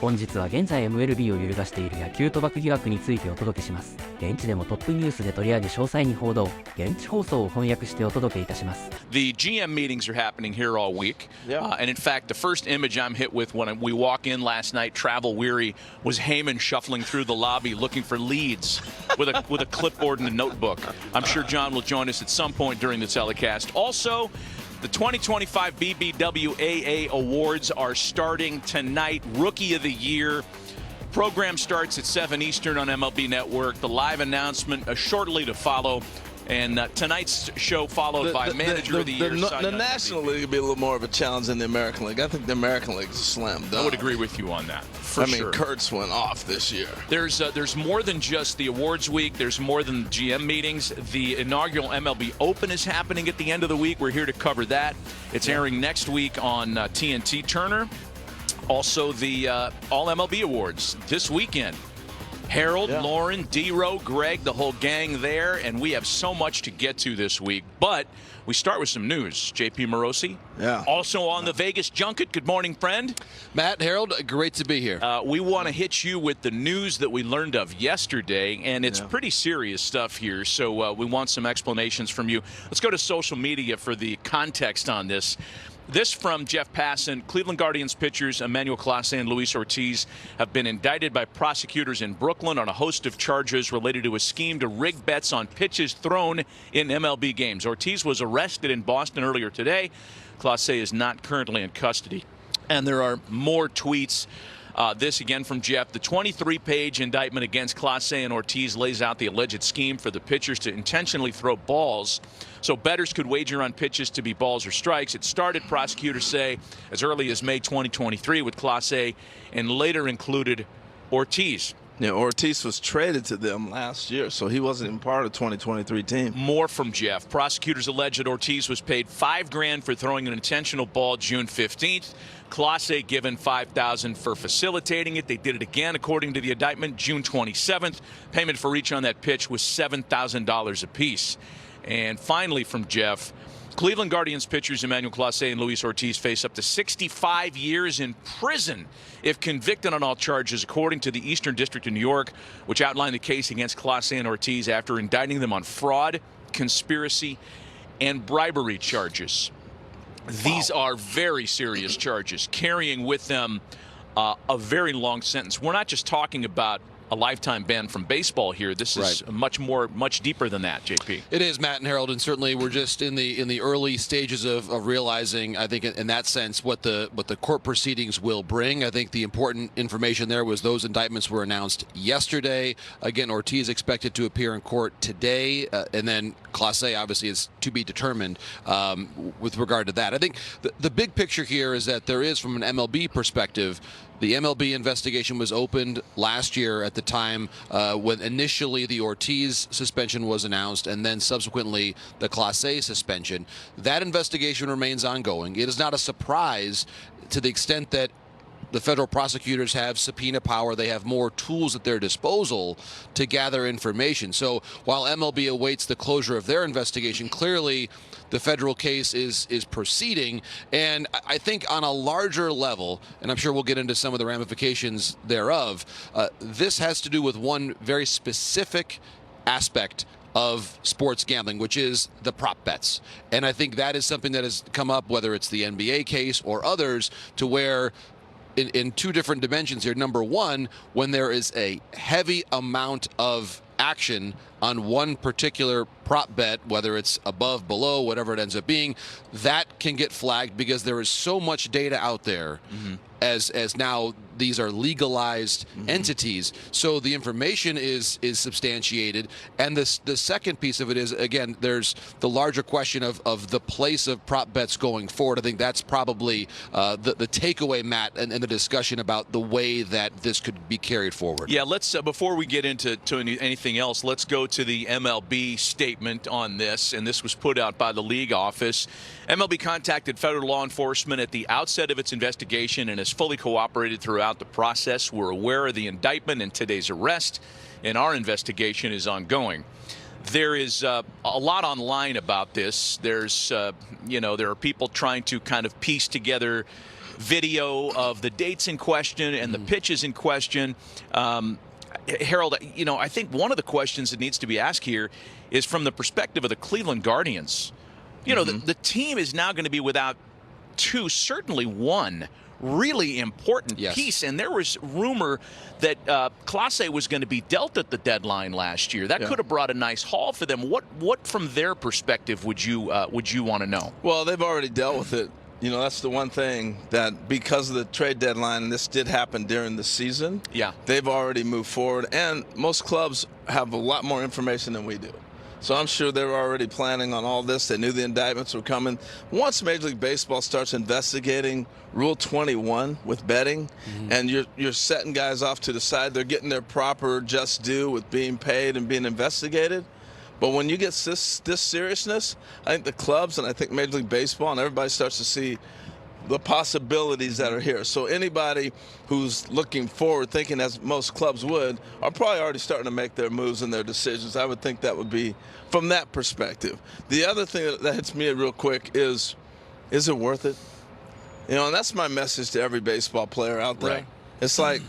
本日は現在 MLB を揺るがしている野球賭博疑惑についてお届けします。現地でもトップニュースで取り上げ詳細に報道、現地放送を翻訳してお届けいたします。The GM meetings are happening here all week. And in fact, the first image I'm hit with when we walk in last night, travel weary, was Heyman shuffling through the lobby looking for leads with a clipboard and a notebook. I'm sure John will join us at some point during the telecast. Also, the 2025 BBWAA Awards are starting tonight. Rookie of the Year. Program starts at 7 Eastern on MLB Network. The live announcement shortly to follow. And tonight's show followed by Manager of the Year. The National League will be a little more of a challenge than the American League. I think the American League is a slam dunk. I would agree with you on that, for sure. I mean, Kurtz went off this year. There's more than just the awards week. There's more than GM meetings. The inaugural MLB Open is happening at the end of the week. We're here to cover that. It's airing next week on TNT Turner. Also, the All-MLB Awards this weekend. Harold, Lauren, D-Row, Greg, the whole gang there, and we have so much to get to this week. But we start with some news. JP Morosi, also on the Vegas junket. Good morning, friend. Matt, Harold, great to be here. We want to hit you with the news that we learned of yesterday, and it's pretty serious stuff here, so we want some explanations from you. Let's go to social media for the context on this. This from Jeff Passan. Cleveland Guardians pitchers Emmanuel Clase and Luis Ortiz have been indicted by prosecutors in Brooklyn on a host of charges related to a scheme to rig bets on pitches thrown in MLB games. Ortiz was arrested in Boston earlier today. Clase is not currently in custody. And there are more tweets. This again from Jeff. The 23-page indictment against Clase and Ortiz lays out the alleged scheme for the pitchers to intentionally throw balls so bettors could wager on pitches to be balls or strikes. It started, prosecutors say, as early as May 2023 with Clase and later included Ortiz. Yeah, Ortiz was traded to them last year, so he wasn't even part of the 2023 team. More from Jeff. Prosecutors allege that Ortiz was paid $5 grand for throwing an intentional ball June 15th. Clase given $5,000 for facilitating it. They did it again, according to the indictment, June 27th. Payment for each on that pitch was $7,000 apiece. And finally from Jeff, Cleveland Guardians pitchers Emmanuel Clase and Luis Ortiz face up to 65 years in prison if convicted on all charges, according to the Eastern District of New York, which outlined the case against Clase and Ortiz after indicting them on fraud, conspiracy, and bribery charges. These are very serious charges, carrying with them a very long sentence. We're not just talking about a lifetime ban from baseball here. This is much deeper than that, JP. It is, Matt and Harold, and certainly we're just in the early stages of realizing, I think, in that sense, what the court proceedings will bring. I think the important information there was those indictments were announced yesterday. Again, Ortiz expected to appear in court today, and then Clase obviously is to be determined with regard to that. I think the big picture here is that there is, from an MLB perspective, the MLB investigation was opened last year at the time when initially the Ortiz suspension was announced and then subsequently the Clase suspension. That investigation remains ongoing. It is not a surprise to the extent that the federal prosecutors have subpoena power. They have more tools at their disposal to gather information. So while MLB awaits the closure of their investigation, clearly the federal case is proceeding. And I think on a larger level, and I'm sure we'll get into some of the ramifications thereof, this has to do with one very specific aspect of sports gambling, which is the prop bets. And I think that is something that has come up, whether it's the NBA case or others, to where in two different dimensions here. Number one, when there is a heavy amount of action on one particular prop bet, whether it's above, below, whatever it ends up being, that can get flagged because there is so much data out there as now these are legalized entities. So the information is substantiated. And the second piece of it is, again, there's the larger question of the place of prop bets going forward. I think that's probably the takeaway, Matt, and the discussion about the way that this could be carried forward. Yeah, let's, before we get into anything else, let's go to the MLB statement on this. And this was put out by the league office. MLB contacted federal law enforcement at the outset of its investigation and has fully cooperated throughout the process. We're aware of the indictment and today's arrest, and our investigation is ongoing. There is a lot online about this. There's, there are people trying to kind of piece together video of the dates in question and the pitches in question. Harold, you know, I think one of the questions that needs to be asked here is from the perspective of the Cleveland Guardians. You know, the team is now going to be without two, certainly one really important piece. And there was rumor that Clase was going to be dealt at the deadline last year. That could have brought a nice haul for them. What from their perspective would you want to know? Well, they've already dealt with it. You know, that's the one thing that because of the trade deadline, and this did happen during the season, they've already moved forward. And most clubs have a lot more information than we do. So I'm sure they were already planning on all this. They knew the indictments were coming. Once Major League Baseball starts investigating Rule 21 with betting, and you're setting guys off to the side, they're getting their proper just due with being paid and being investigated. But when you get this seriousness, I think the clubs and I think Major League Baseball and everybody starts to see the possibilities that are here. So anybody who's looking forward, thinking as most clubs would, are probably already starting to make their moves and their decisions. I would think that would be from that perspective. The other thing that hits me real quick is it worth it? You know, and that's my message to every baseball player out there. Right. It's like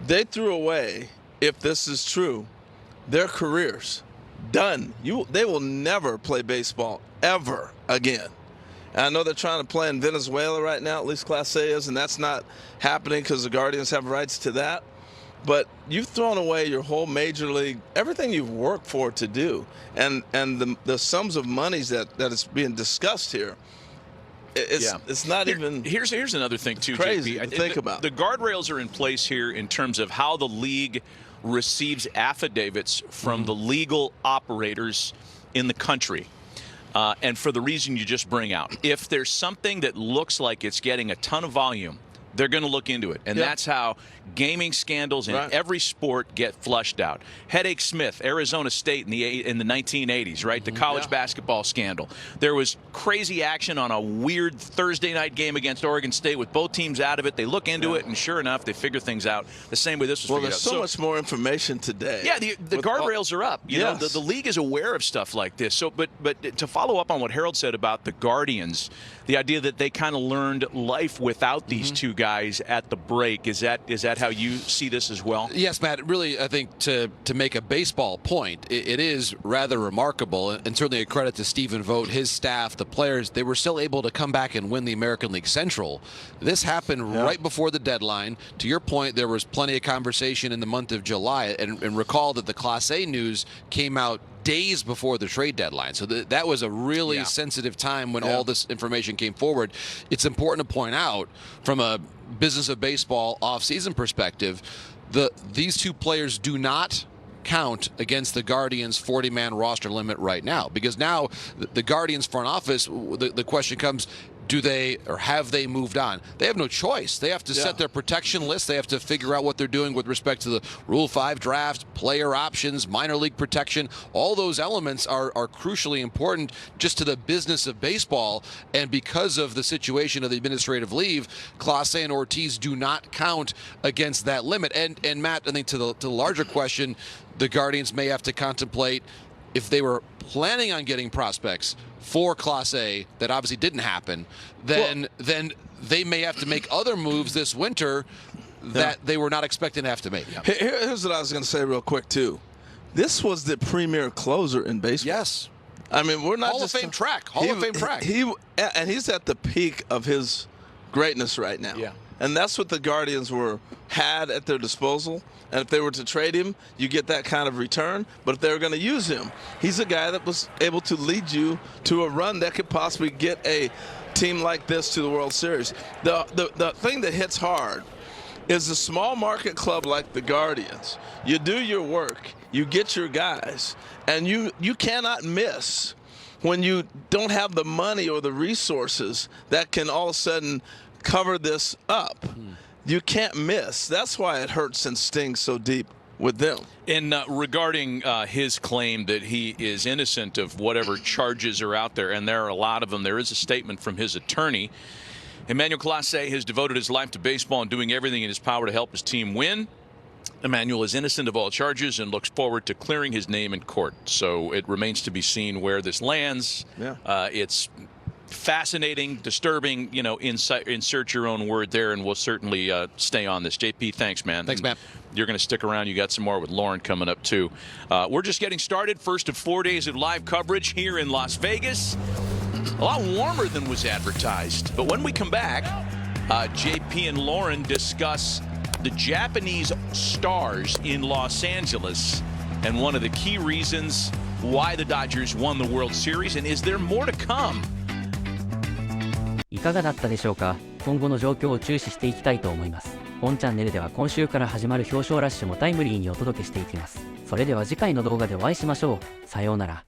they threw away, if this is true, their careers. Done. They will never play baseball ever again. And I know they're trying to play in Venezuela right now, at least Class A is, and that's not happening because the Guardians have rights to that. But you've thrown away your whole major league, everything you've worked for to do, and the sums of monies that is being discussed here. It's not even. Here's another thing too, crazy JP. to think about. The guardrails are in place here in terms of how the league receives affidavits from the legal operators in the country. And for the reason you just bring out, if there's something that looks like it's getting a ton of volume, they're going to look into it. And that's how gaming scandals in every sport get flushed out. Headache Smith, Arizona State in the 1980s, right? The college basketball scandal. There was crazy action on a weird Thursday night game against Oregon State with both teams out of it. They look into it, and sure enough, they figure things out the same way this was figured out. Well, there's so much more information today. Yeah, the guardrails are up. You know, the league is aware of stuff like this. So, but to follow up on what Harold said about the Guardians, the idea that they kind of learned life without these two guys at the break, is that how you see this as well? Yes, Matt. Really, I think to make a baseball point, it is rather remarkable, and certainly a credit to Stephen Vogt, his staff, the players. They were still able to come back and win the American League Central. This happened right before the deadline. To your point, there was plenty of conversation in the month of July, and recall that the Class A news came out days before the trade deadline. So that was a really sensitive time when all this information came forward. It's important to point out from a business of baseball off-season perspective, these two players do not count against the Guardians' 40-man roster limit right now, because now the Guardians front office, the question comes, do they or have they moved on? They have no choice. They have to set their protection list. They have to figure out what they're doing with respect to the Rule 5 draft, player options, minor league protection. All those elements are crucially important just to the business of baseball. And because of the situation of the administrative leave, Clase and Ortiz do not count against that limit. And Matt, I think to the larger question, the Guardians may have to contemplate, if they were planning on getting prospects for Class A, that obviously didn't happen, then they may have to make other moves this winter that they were not expecting to have to make. Here's what I was going to say real quick, too. This was the premier closer in baseball. Yes. I mean, we're not Hall just of Fame track. Hall of Fame track. And he's at the peak of his greatness right now. Yeah. And that's what the Guardians had at their disposal. And if they were to trade him, you get that kind of return. But if they were going to use him, he's a guy that was able to lead you to a run that could possibly get a team like this to the World Series. The thing that hits hard is a small market club like the Guardians. You do your work, you get your guys, and you cannot miss when you don't have the money or the resources that can all of a sudden cover this up. You can't miss. That's why it hurts and stings so deep with them. And regarding his claim that he is innocent of whatever charges are out there, and there are a lot of them, there is a statement from his attorney. Emmanuel Clase has devoted his life to baseball and doing everything in his power to help his team win. Emmanuel is innocent of all charges and looks forward to clearing his name in court. So it remains to be seen where this lands. Yeah. It's fascinating, disturbing, insert your own word there, and we'll certainly stay on this. JP, thanks, man. Thanks, Matt. You're going to stick around. You got some more with Lauren coming up, too. We're just getting started. First of 4 days of live coverage here in Las Vegas. A lot warmer than was advertised. But when we come back, JP and Lauren discuss the Japanese stars in Los Angeles and one of the key reasons why the Dodgers won the World Series, and is there more to come? いかがだったでしょうか。今後の状況を注視していきたいと思います。本チャンネルでは今週から始まる表彰ラッシュもタイムリーにお届けしていきます。それでは次回の動画でお会いしましょう。さようなら。